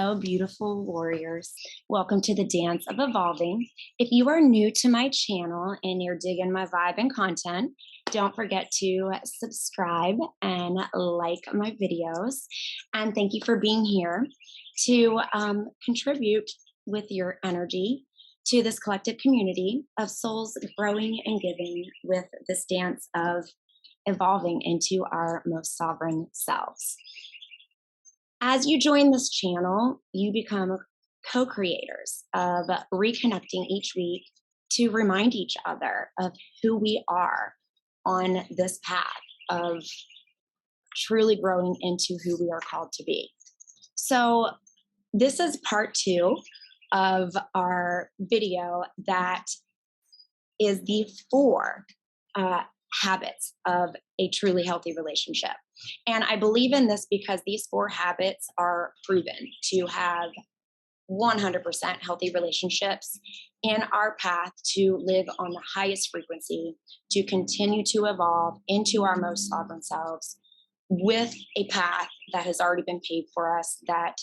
Hello, beautiful warriors. Welcome to the Dance of Evolving. If you are new to my channel and you're digging my vibe and content, don't forget to subscribe and like my videos. And thank you for being here to contribute with your energy to this collective community of souls growing and giving with this dance of evolving into our most sovereign selves. As you join this channel, you become co creators of reconnecting each week to remind each other of who we are on this path of truly growing into who we are called to be. So, this is part two of our video that is the four habits of a truly healthy relationship. And I believe in this because these four habits are proven to have 100% healthy relationships in our path to live on the highest frequency, to continue to evolve into our most sovereign selves with a path that has already been paved for us that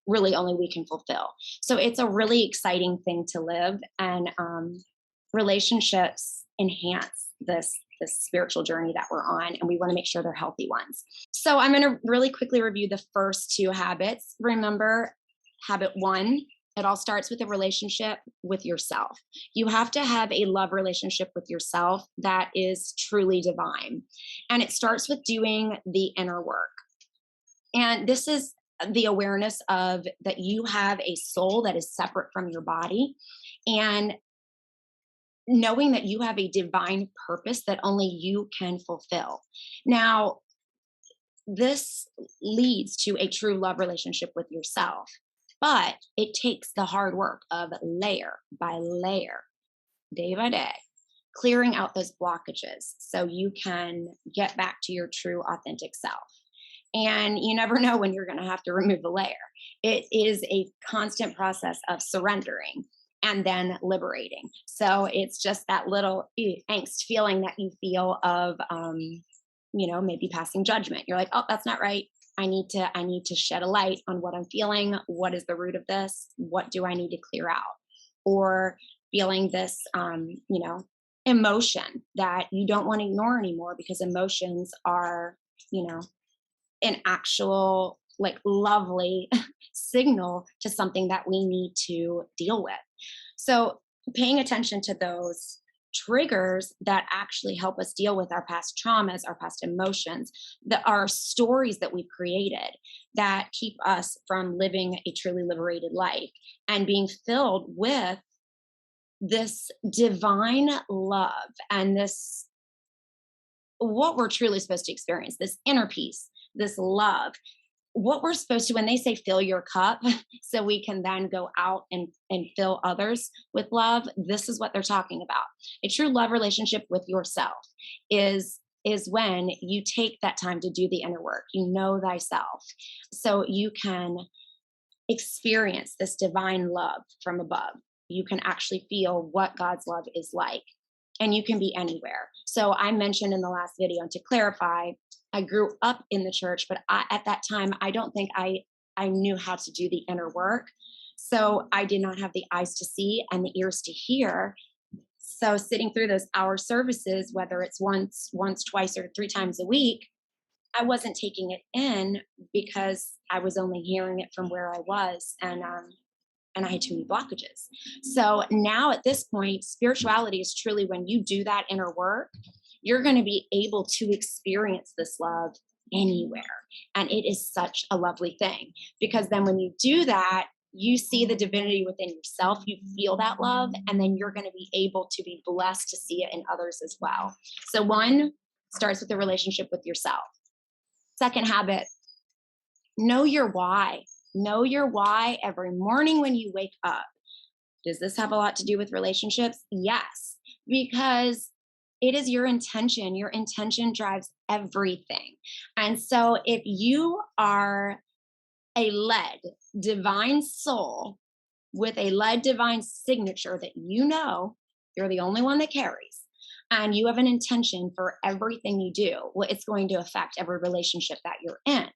really only we can fulfill. So it's a really exciting thing to live, and relationships enhance this spiritual journey that we're on, and we want to make sure they're healthy ones. So I'm going to really quickly review the first two habits. Remember, habit one, it all starts with a relationship with yourself. You have to have a love relationship with yourself that is truly divine. And it starts with doing the inner work. And this is the awareness of that you have a soul that is separate from your body, and knowing that you have a divine purpose that only you can fulfill. Now, this leads to a true love relationship with yourself, but it takes the hard work of layer by layer, day by day, clearing out those blockages so you can get back to your true, authentic self. And you never know when you're going to have to remove a layer. It is a constant process of surrendering and then liberating. So it's just that little angst feeling that you feel of, maybe passing judgment. You're like, oh, that's not right. I need to shed a light on what I'm feeling. What is the root of this? What do I need to clear out? Or feeling this, emotion that you don't want to ignore anymore, because emotions are, an actual lovely signal to something that we need to deal with. So paying attention to those triggers that actually help us deal with our past traumas, our past emotions, our stories that we've created that keep us from living a truly liberated life and being filled with this divine love and this, what we're truly supposed to experience, this inner peace, this love, what we're supposed to, when they say fill your cup so we can then go out and fill others with love, this is what they're talking about. A true love relationship with yourself is when you take that time to do the inner work. You know thyself, so you can experience this divine love from above. You can actually feel what God's love is like, and you can be anywhere. So I mentioned in the last video, and to clarify, I grew up in the church, but at that time, I don't think I knew how to do the inner work. So I did not have the eyes to see and the ears to hear. So sitting through those hour services, whether it's once, twice, or three times a week, I wasn't taking it in because I was only hearing it from where I was, and I had too many blockages. So now at this point, spirituality is truly when you do that inner work, you're going to be able to experience this love anywhere. And it is such a lovely thing, because then when you do that, you see the divinity within yourself, you feel that love, and then you're going to be able to be blessed to see it in others as well. So one starts with the relationship with yourself. Second habit, know your why. Know your why every morning when you wake up. Does this have a lot to do with relationships? Yes, because it is your intention. Your intention drives everything. And so if you are a led divine soul with a led divine signature that you know you're the only one that carries, and you have an intention for everything you do, well, it's going to affect every relationship that you're in.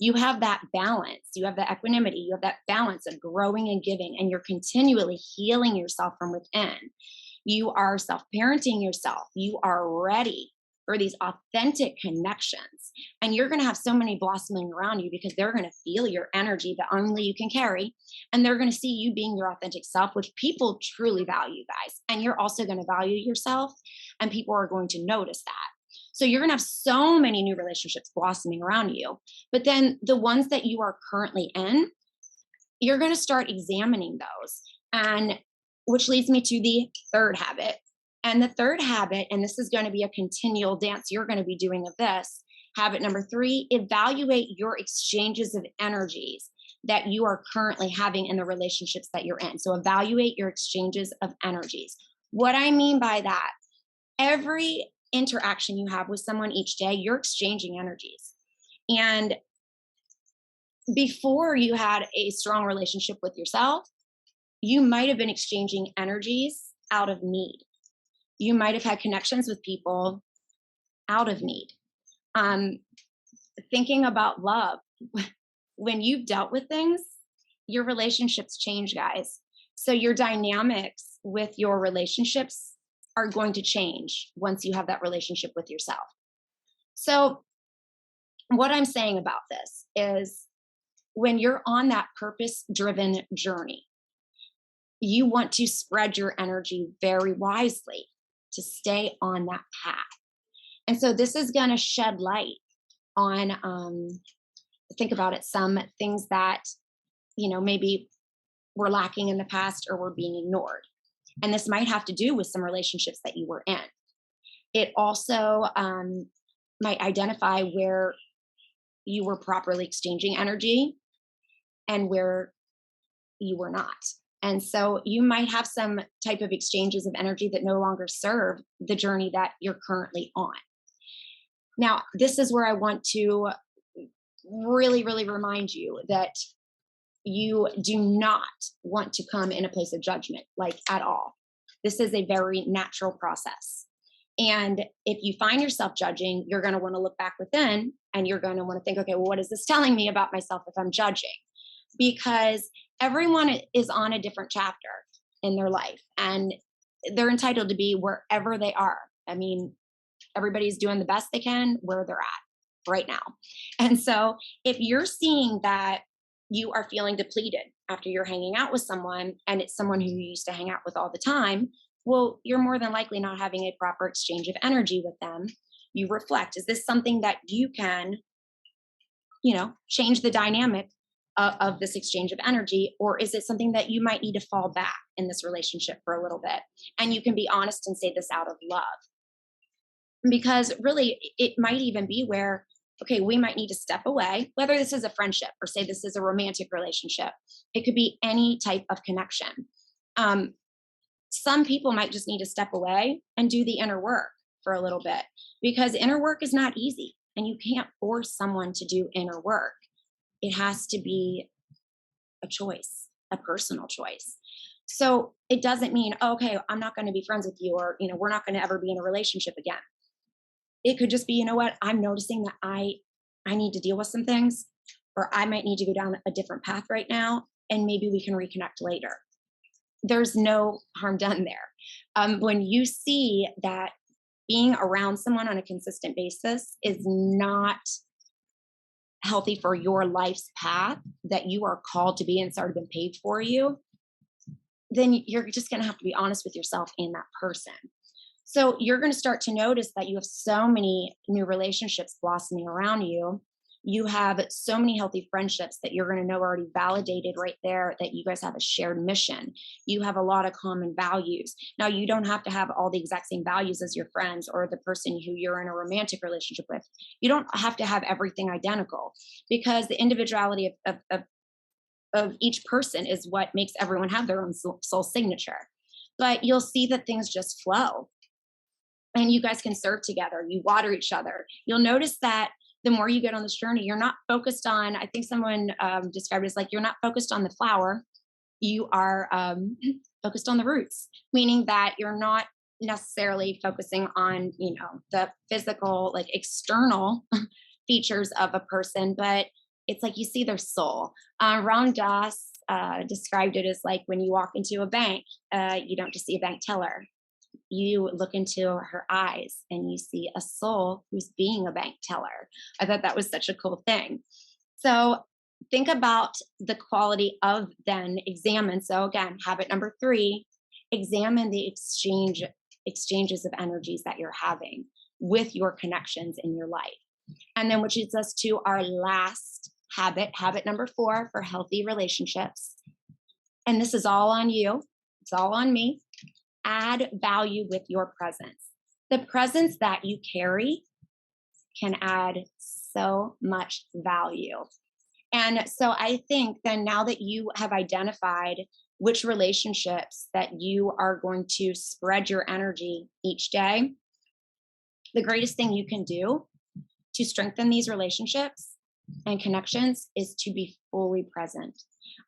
You have that balance, you have that equanimity, you have that balance of growing and giving, and you're continually healing yourself from within. You are self parenting yourself. You are ready for these authentic connections. And you're going to have so many blossoming around you because they're going to feel your energy that only you can carry. And they're going to see you being your authentic self, which people truly value, guys. And you're also going to value yourself, and people are going to notice that. So you're going to have so many new relationships blossoming around you. But then the ones that you are currently in, you're going to start examining those. And which leads me to the third habit. And the third habit, and this is going to be a continual dance you're going to be doing of this. Habit number 3, evaluate your exchanges of energies that you are currently having in the relationships that you're in. So evaluate your exchanges of energies. What I mean by that, every interaction you have with someone each day, you're exchanging energies. And before you had a strong relationship with yourself, you might have been exchanging energies out of need. You might have had connections with people out of need. Um, Thinking about love, when you've dealt with things, your relationships change, guys. So your dynamics with your relationships are going to change once you have that relationship with yourself. So, what I'm saying about this is when you're on that purpose driven journey, you want to spread your energy very wisely to stay on that path. And so this is going to shed light on, think about it, some things that, maybe were lacking in the past or were being ignored. And this might have to do with some relationships that you were in. It also might identify where you were properly exchanging energy and where you were not. And so you might have some type of exchanges of energy that no longer serve the journey that you're currently on. Now, this is where I want to really, really remind you that you do not want to come in a place of judgment, like at all. This is a very natural process. And if you find yourself judging, you're going to want to look back within and you're going to want to think, okay, well, what is this telling me about myself if I'm judging? Because everyone is on a different chapter in their life and they're entitled to be wherever they are. I mean, everybody's doing the best they can where they're at right now. And so if you're seeing that you are feeling depleted after you're hanging out with someone and it's someone who you used to hang out with all the time, well, you're more than likely not having a proper exchange of energy with them. You reflect, is this something that you can, change the dynamic of this exchange of energy, or is it something that you might need to fall back in this relationship for a little bit? And you can be honest and say this out of love. Because really, it might even be where, okay, we might need to step away, whether this is a friendship or say this is a romantic relationship. It could be any type of connection. Some people might just need to step away and do the inner work for a little bit because inner work is not easy and you can't force someone to do inner work. It has to be a choice, a personal choice. So it doesn't mean, okay, I'm not going to be friends with you or, we're not going to ever be in a relationship again. It could just be, you know what, I'm noticing that I need to deal with some things, or I might need to go down a different path right now, and maybe we can reconnect later. There's no harm done there. When you see that being around someone on a consistent basis is not healthy for your life's path that you are called to be and it's already been paid for you, then you're just going to have to be honest with yourself and that person. So you're going to start to notice that you have so many new relationships blossoming around you. You have so many healthy friendships that you're going to know already validated right there that you guys have a shared mission. You have a lot of common values. Now, you don't have to have all the exact same values as your friends or the person who you're in a romantic relationship with. You don't have to have everything identical because the individuality of each person is what makes everyone have their own soul signature. But you'll see that things just flow and you guys can serve together. You water each other. You'll notice that the more you get on this journey, you're not focused on, I think someone described it as like, you're not focused on the flower, you are focused on the roots, meaning that you're not necessarily focusing on, the physical, like external features of a person, but it's like you see their soul. Ron Dass described it as like when you walk into a bank, you don't just see a bank teller. You look into her eyes and you see a soul who's being a bank teller. I thought that was such a cool thing. So think about the quality of then examine. So again, habit number three, examine the exchanges of energies that you're having with your connections in your life. And then which leads us to our last habit, habit number four for healthy relationships. And this is all on you. It's all on me. Add value with your presence. The presence that you carry can add so much value. And so I think then now that you have identified which relationships that you are going to spread your energy each day, the greatest thing you can do to strengthen these relationships and connections is to be fully present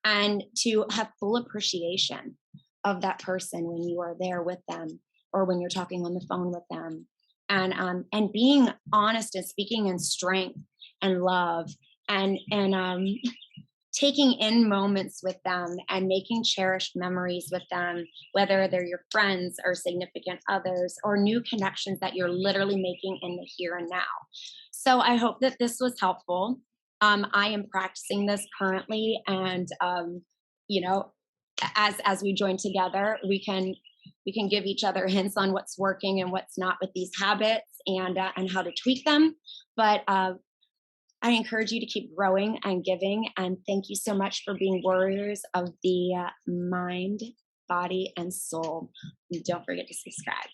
and to have full appreciation of that person when you are there with them or when you're talking on the phone with them, and being honest and speaking in strength and love, and taking in moments with them and making cherished memories with them, whether they're your friends or significant others or new connections that you're literally making in the here and now. So I hope that this was helpful. I am practicing this currently, and you know, as we join together, we can give each other hints on what's working and what's not with these habits, and how to tweak them. But I encourage you to keep growing and giving. And thank you so much for being warriors of the mind, body, and soul. And don't forget to subscribe.